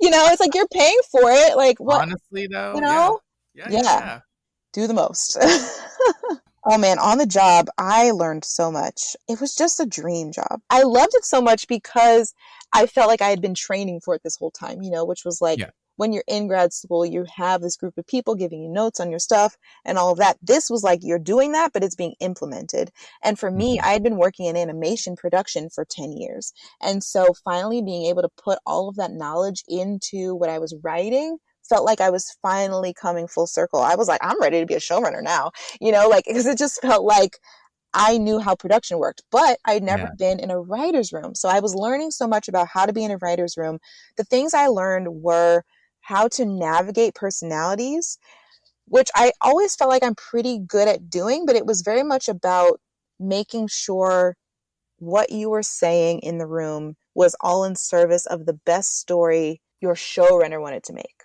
It's like you're paying for it. Like what, Honestly, you though, yeah. know? Yeah, yeah, Yeah, yeah. do the most. Oh man, on the job, I learned so much. It was just a dream job. I loved it so much because I felt like I had been training for it this whole time, which was like Yeah. when you're in grad school, you have this group of people giving you notes on your stuff and all of that. This was like you're doing that, but it's being implemented. And for me, Mhm. I had been working in animation production for 10 years. And so finally being able to put all of that knowledge into what I was writing felt like I was finally coming full circle. I was like, I'm ready to be a showrunner now, like, because it just felt like I knew how production worked, but I'd never Yeah. been in a writer's room. So I was learning so much about how to be in a writer's room. The things I learned were how to navigate personalities, which I always felt like I'm pretty good at doing, but it was very much about making sure what you were saying in the room was all in service of the best story your showrunner wanted to make.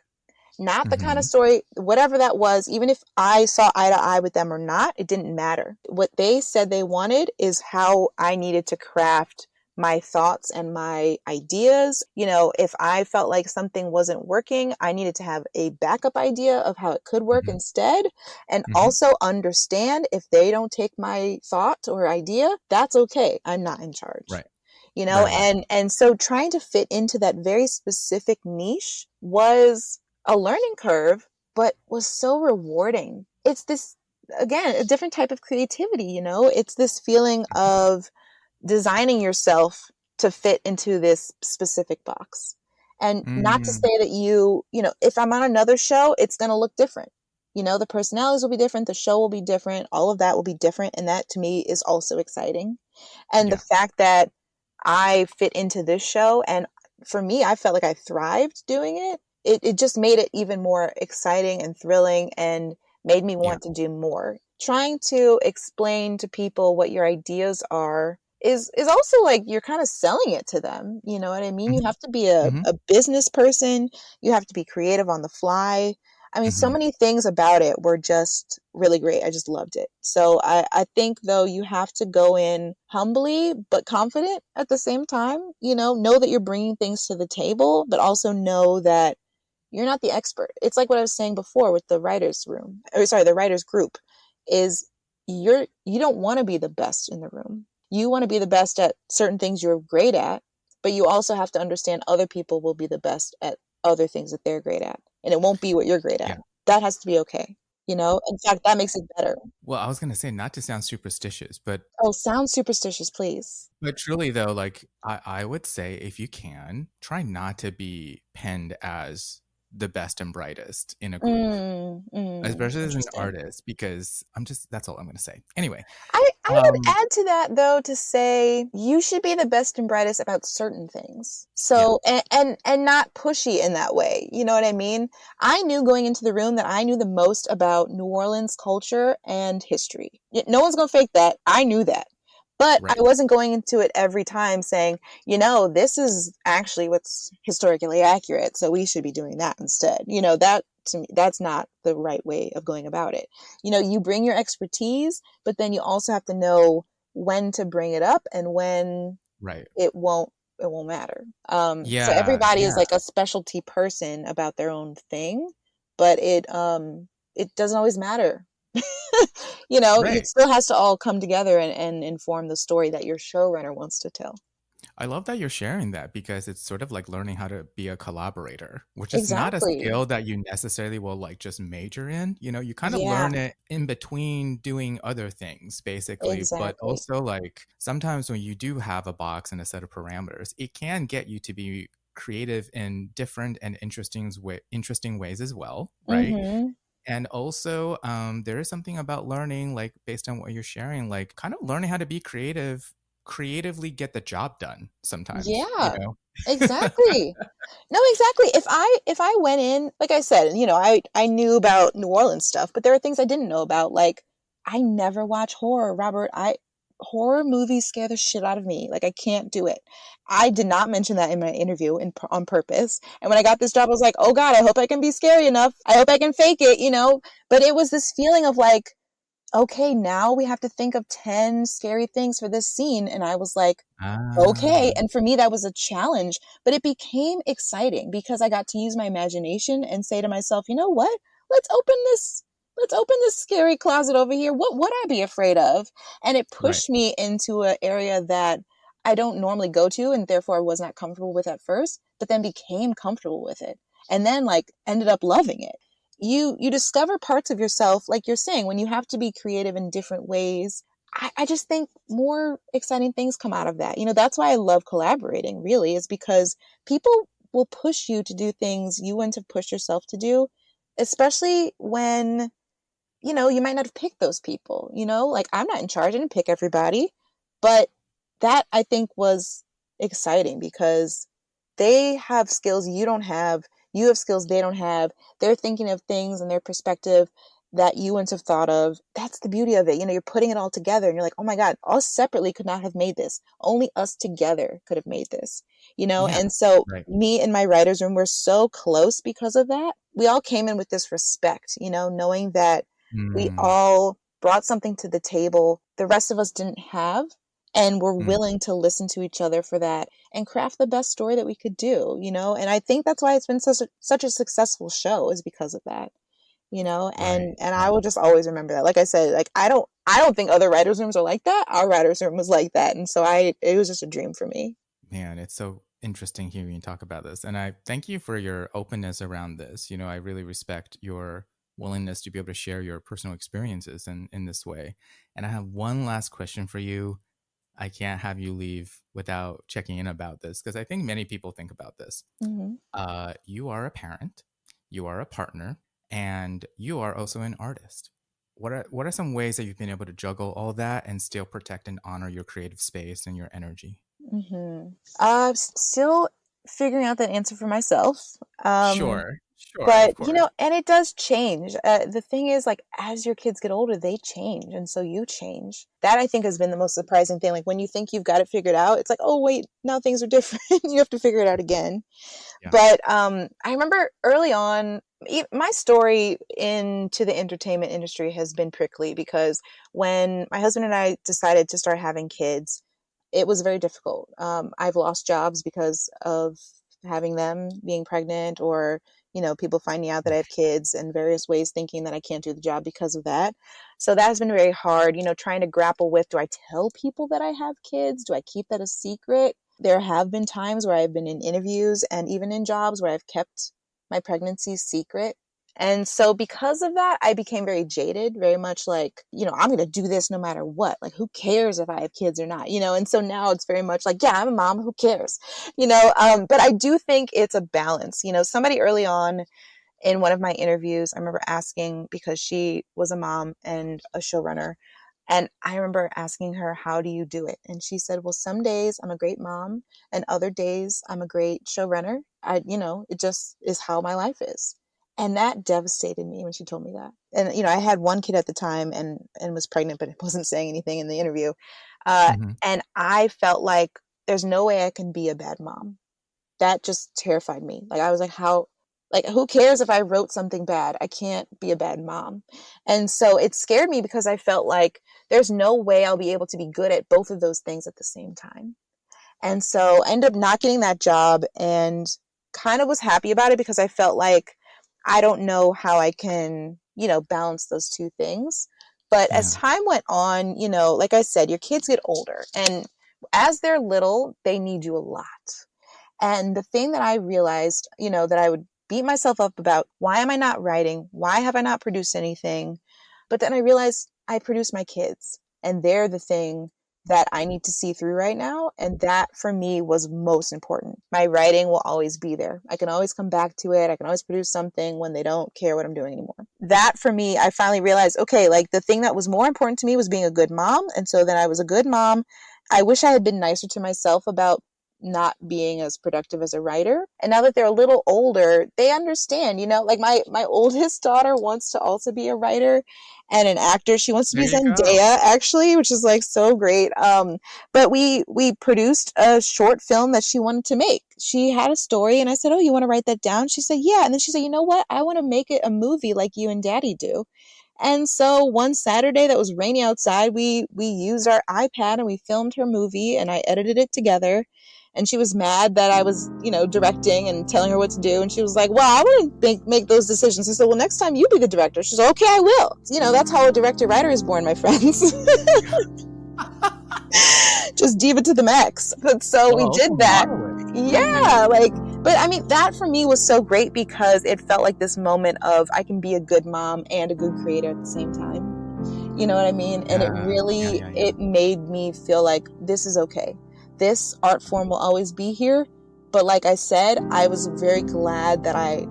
Not the kind of Mhm. story, whatever that was, even if I saw eye to eye with them or not, it didn't matter. What they said they wanted is how I needed to craft my thoughts and my ideas. If I felt like something wasn't working, I needed to have a backup idea of how it could work Mhm. instead. And Mhm. also understand if they don't take my thought or idea, that's okay. I'm not in charge. Right. Right, right. And so trying to fit into that very specific niche was a learning curve, but was so rewarding. It's this, again, a different type of creativity, It's this feeling of designing yourself to fit into this specific box. And not to Mm, say that if I'm on another show, it's going to look different. The personalities will be different, the show will be different, all of that will be different. And that to me is also exciting. And the yeah. fact that I fit into this show, and for me, I felt like I thrived doing it. It just made it even more exciting and thrilling and made me Yeah. want to do more. Trying to explain to people what your ideas are is also like you're kind of selling it to them. You know what I mean? You Mhm. have to be a, Mhm. a business person, you have to be creative on the fly. I mean, so Mhm. many things about it were just really great. I just loved it. So I think though you have to go in humbly but confident at the same time, know that you're bringing things to the table, but also know that you're not the expert. It's like what I was saying before with the writers room, or sorry, the writers group is you don't want to be the best in the room. You want to be the best at certain things you're great at, but you also have to understand other people will be the best at other things that they're great at, and it won't be what you're great Yeah. at. That has to be okay. In fact, that makes it better. Well, I was gonna say not to sound superstitious, Oh, sound superstitious, please. but truly though, like I would say if you can, try not to be penned as the best and brightest in a group, especially as an Interesting. artist, because that's all I'm gonna say. Anyway, I would um, add to that though to say you should be the best and brightest about certain things. yeah, So and not pushy in that way. You know what I mean? I knew going into the room that I knew the most about New Orleans culture and history. No one's going to fake that. I knew that. But I right. wasn't going into it every time saying, this is actually what's historically accurate, so we should be doing that instead. That to me, that's not the right way of going about it. You bring your expertise, but then you also have to know when to bring it up and when Right. it won't matter. So Yeah, everybody is yeah, like a specialty person about their own thing, but it doesn't always matter. It right. still has to all come together and inform the story that your showrunner wants to tell. I love that you're sharing that because it's sort of like learning how to be a collaborator, which is not a Exactly. skill that you necessarily will like just major in. You kind of Yeah, learn it in between doing other things, basically. But exactly. also, like, sometimes when you do have a box and a set of parameters, it can get you to be creative in different and interesting ways as well, right? Mm-hmm. And also, there is something about learning, like based on what you're sharing, like kind of learning how to be creative, creatively get the job done sometimes, Yeah, exactly. No, exactly. If I went in, like I said, I knew about New Orleans stuff, but there are things I didn't know about, like I never watch horror, Robert. Horror movies scare the shit out of me. Like, I can't do it. I did not mention that in my interview on purpose. And when I got this job, I was like, oh God, I hope I can be scary enough. I hope I can fake it, you know? But it was this feeling of like, okay, now we have to think of 10 scary things for this scene. And I was like, okay. Ah, And for me, that was a challenge, but it became exciting because I got to use my imagination and say to myself, you know what? Let's open this. Let's open this scary closet over here. What would I be afraid of? And it right. pushed me into an area that I don't normally go to and therefore I was not comfortable with at first, but then became comfortable with it. And then like ended up loving it. You discover parts of yourself, like you're saying, when you have to be creative in different ways. I just think more exciting things come out of that. You know, that's why I love collaborating, really, is because people will push you to do things you wouldn't have pushed yourself to do, especially when, you know, you might not have picked those people, you know, like I'm not in charge, I didn't pick everybody, but that I think was exciting because they have skills you don't have, you have skills they don't have, they're thinking of things and their perspective that you wouldn't have thought of. That's the beauty of it. You know, you're putting it all together and you're like, oh my God, us separately could not have made this. Only us together could have made this, you know? Yeah, And so right. me and my writer's room were so close because of that. We all came in with this respect, you know, knowing that we Mm, all brought something to the table the rest of us didn't have, and we're mm, willing to listen to each other for that and craft the best story that we could do, you know? And I think that's why it's been such a successful show, is because of that, you know? right, And I right. will just always remember that. Like I said, like I don't think other writers' rooms are like that. Our writers' room was like that. And so it was just a dream for me. Man, it's so interesting hearing you talk about this. And I thank you for your openness around this. You know, I really respect your willingness to be able to share your personal experiences in this way. And I have one last question for you. I can't have you leave without checking in about this because I think many people think about this. Hmm. You are a parent, you are a partner, and you are also an artist. What are some ways that you've been able to juggle all that and still protect and honor your creative space and your energy? Hmm. Still figuring out that answer for myself. Sure, sure, of But, you course. know, and it does change. The thing is, like, as your kids get older, they change, and so you change. That I think has been the most surprising thing. Like when you think you've got it figured out, it's like, oh wait, now things are different. You have to figure it out again. Yeah. But I remember early on, my story into the entertainment industry has been prickly because when my husband and I decided to start having kids, it was very difficult. I've lost jobs because of having them, being pregnant, or you know, people finding out that I have kids in various ways, thinking that I can't do the job because of that. So that has been very hard, you know, trying to grapple with, do I tell people that I have kids? Do I keep that a secret? There have been times where I've been in interviews and even in jobs where I've kept my pregnancy secret. And so because of that, I became very jaded, very much like, you know, I'm going to do this no matter what. Like, who cares if I have kids or not, you know? And so now it's very much like, yeah, I'm a mom, who cares, you know? But I do think it's a balance. You know, somebody early on in one of my interviews, I remember asking, because she was a mom and a showrunner, and I remember asking her, how do you do it? And she said, well, some days I'm a great mom and other days I'm a great showrunner. You know, it just is how my life is. And that devastated me when she told me that. And, you know, I had one kid at the time and was pregnant, but wasn't saying anything in the interview. Uh, Hmm. and I felt like there's no way I can be a bad mom. That just terrified me. Like, I was like, how, like, who cares if I wrote something bad? I can't be a bad mom. And so it scared me because I felt like there's no way I'll be able to be good at both of those things at the same time. And so I ended up not getting that job and kind of was happy about it because I felt like I don't know how I can, you know, balance those two things. But as Yeah. time went on, you know, like I said, your kids get older and as they're little, they need you a lot. And the thing that I realized, you know, that I would beat myself up about, why am I not writing? Why have I not produced anything? But then I realized I produce my kids and they're the thing that I need to see through right now. And that for me was most important. My writing will always be there. I can always come back to it. I can always produce something when they don't care what I'm doing anymore. That for me, I finally realized, okay, like the thing that was more important to me was being a good mom. And so then I was a good mom. I wish I had been nicer to myself about not being as productive as a writer. And now that they're a little older, they understand, you know, like my oldest daughter wants to also be a writer and an actor. She wants to There be you go. Zendaya, actually, which is like so great. But we produced a short film that she wanted to make. She had a story, and I said, "Oh, you want to write that down?" She said, "Yeah." And then she said, "You know what? I want to make it a movie like you and Daddy do." And so one Saturday that was rainy outside, we used our iPad and we filmed her movie, and I edited it together. And she was mad that I was, you know, directing and telling her what to do. And she was like, "Well, I wouldn't make those decisions." I said, "Well, next time you be the director." She's like, "Okay, I will." You know, that's how a director writer is born, my friends. Just diva to the max. But so we Well, did also that. modeling. Yeah, like, but I mean, that for me was so great because it felt like this moment of I can be a good mom and a good creator at the same time. You know what I mean? And it really, Yeah. it made me feel like this is okay. This art form will always be here. But like I said, I was very glad that I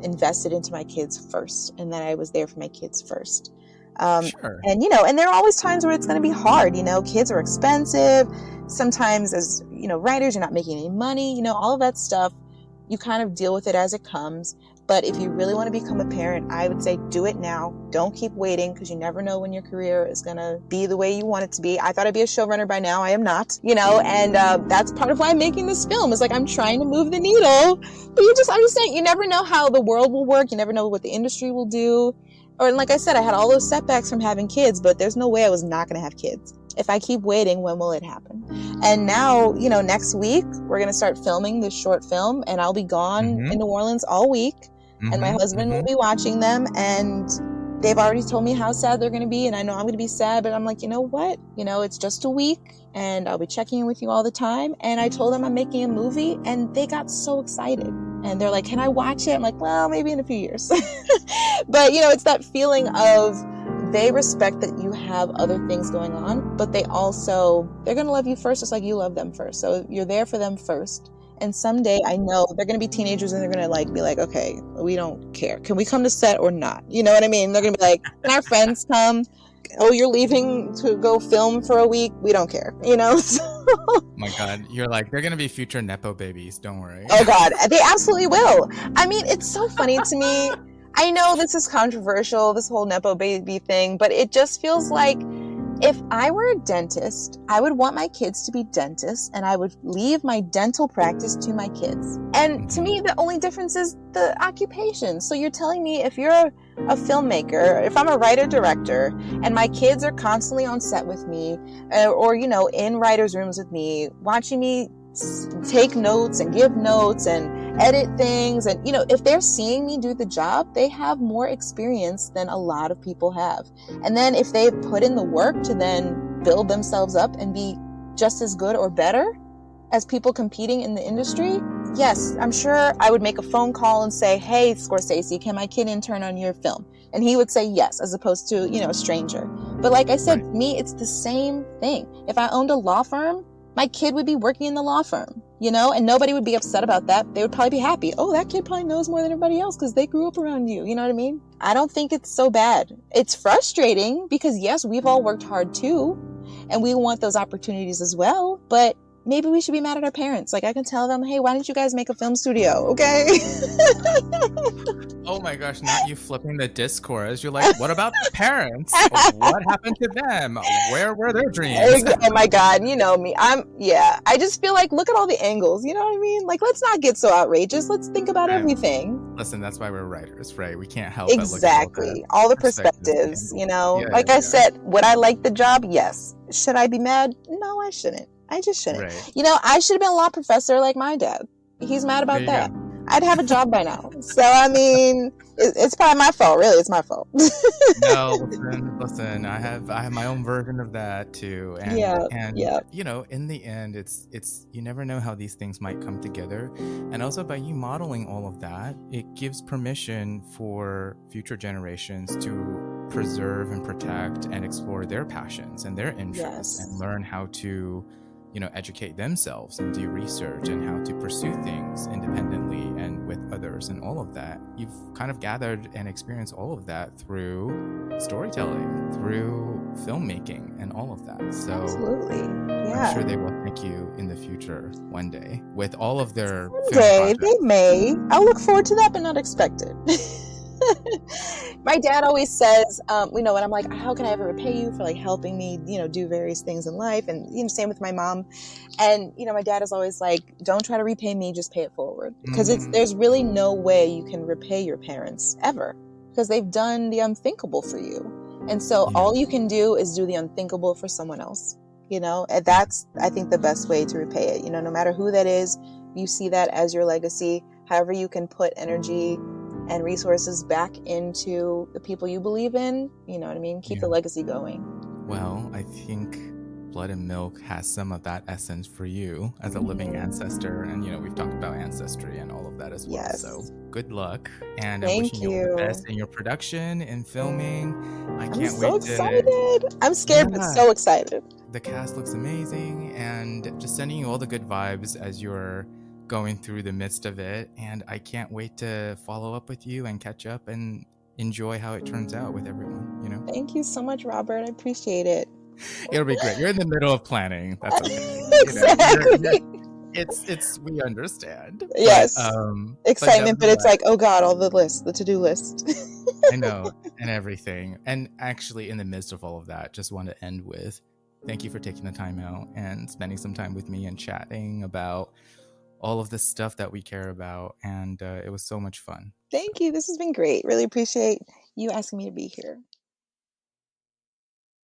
invested into my kids first and that I was there for my kids first. Sure. And, you know, and there are always times where it's going to be hard. You know, kids are expensive. Sometimes as, you know, writers, you're not making any money, you know, all of that stuff. You kind of deal with it as it comes. But if you really want to become a parent, I would say do it now. Don't keep waiting because you never know when your career is going to be the way you want it to be. I thought I'd be a showrunner by now. I am not, you know, and that's part of why I'm making this film. Is like I'm trying to move the needle. But I'm just saying, you never know how the world will work. You never know what the industry will do. Or like I said, I had all those setbacks from having kids, but there's no way I was not going to have kids. If I keep waiting, when will it happen? And now, you know, next week, we're going to start filming this short film, and I'll be gone in New Orleans all week. And my husband will be watching them, and they've already told me how sad they're going to be, and I know I'm going to be sad, but I'm like, you know what? You know, it's just a week, and I'll be checking in with you all the time. And I told them I'm making a movie, and they got so excited. And they're like, "Can I watch it?" I'm like, "Well, maybe in a few years." But, you know, it's that feeling of they respect that you have other things going on, but they're going to love you first, just like you love them first. So you're there for them first. And someday I know they're going to be teenagers and they're going to like be like, "Okay, we don't care. Can we come to set or not?" You know what I mean? They're going to be like, "Can our friends come? Oh, you're leaving to go film for a week? We don't care." You know? My God, you're like, they're going to be future Nepo babies. Don't worry. Oh God, they absolutely will. I mean, it's so funny to me. I know this is controversial, this whole Nepo baby thing, but it just feels like if I were a dentist, I would want my kids to be dentists and I would leave my dental practice to my kids. And to me, the only difference is the occupation. So you're telling me if you're a filmmaker, if I'm a writer-director and my kids are constantly on set with me or, you know, in writers' rooms with me, watching me take notes and give notes and edit things, and you know, if they're seeing me do the job, they have more experience than a lot of people have. And then if they've put in the work to then build themselves up and be just as good or better as people competing in the industry, yes, I'm sure I would make a phone call and say, "Hey, Scorsese, can my kid intern on your film?" And he would say yes, as opposed to, you know, a stranger. But like I said, to me, it's the same thing. If I owned a law firm, my kid would be working in the law firm, you know, and nobody would be upset about that. They would probably be happy. "Oh, that kid probably knows more than everybody else because they grew up around you." You know what I mean? I don't think it's so bad. It's frustrating because yes, we've all worked hard too, and we want those opportunities as well. But maybe we should be mad at our parents. Like I can tell them, "Hey, why didn't you guys make a film studio?" Okay. Oh my gosh, not you flipping the discourse. You're like, what about the parents? What happened to them? Where were their dreams? Oh my God, you know me. I just feel like look at all the angles. You know what I mean? Like, let's not get so outrageous. Let's think about everything. Listen, that's why we're writers, right? We can't help Exactly. but All the look at perspectives, you know? Yeah, like I said, would I like the job? Yes. Should I be mad? No, I shouldn't. I just shouldn't. Right. You know, I should have been a law professor like my dad. He's mad about that. Go. I'd have a job by now. So, I mean, it's probably my fault. Really, it's my fault. No, listen. I have my own version of that too, and you know, in the end, it's you never know how these things might come together, and also by you modeling all of that, it gives permission for future generations to preserve and protect and explore their passions and their interests and learn how to, educate themselves and do research and how to pursue things independently and with others and all of that. You've kind of gathered and experienced all of that through storytelling, through filmmaking, and all of that. So absolutely, yeah. I'm sure they will thank you in the future one day with all of their One film day projects. they may. I'll look forward to that, but not expect it. My dad always says, when I'm like, how can I ever repay you for like helping me, do various things in life? And same with my mom. And my dad is always like, don't try to repay me, just pay it forward, because there's really no way you can repay your parents ever, because they've done the unthinkable for you. And so all you can do is do the unthinkable for someone else. And that's, I think, the best way to repay it. No matter who that is, you see that as your legacy. However you can put energy and resources back into the people you believe in, you know what I mean? Keep the legacy going. Well, I think Blood and Milk has some of that essence for you as a living ancestor. And, we've talked about ancestry and all of that as well. Yes. So good luck. And Thank I'm wishing you all the best in your production and filming. I'm so excited. I'm scared, but so excited. The cast looks amazing, and just sending you all the good vibes as you're going through the midst of it. And I can't wait to follow up with you and catch up and enjoy how it turns out with everyone, Thank you so much, Robert. I appreciate it. It'll be great. You're in the middle of planning. That's okay. Exactly. It's we understand. Yes. Excitement, but it's like, oh God, all the to-do list. I know, and everything. And actually, in the midst of all of that, just want to end with thank you for taking the time out and spending some time with me and chatting about all of the stuff that we care about. And it was so much fun. Thank you. This has been great. Really appreciate you asking me to be here.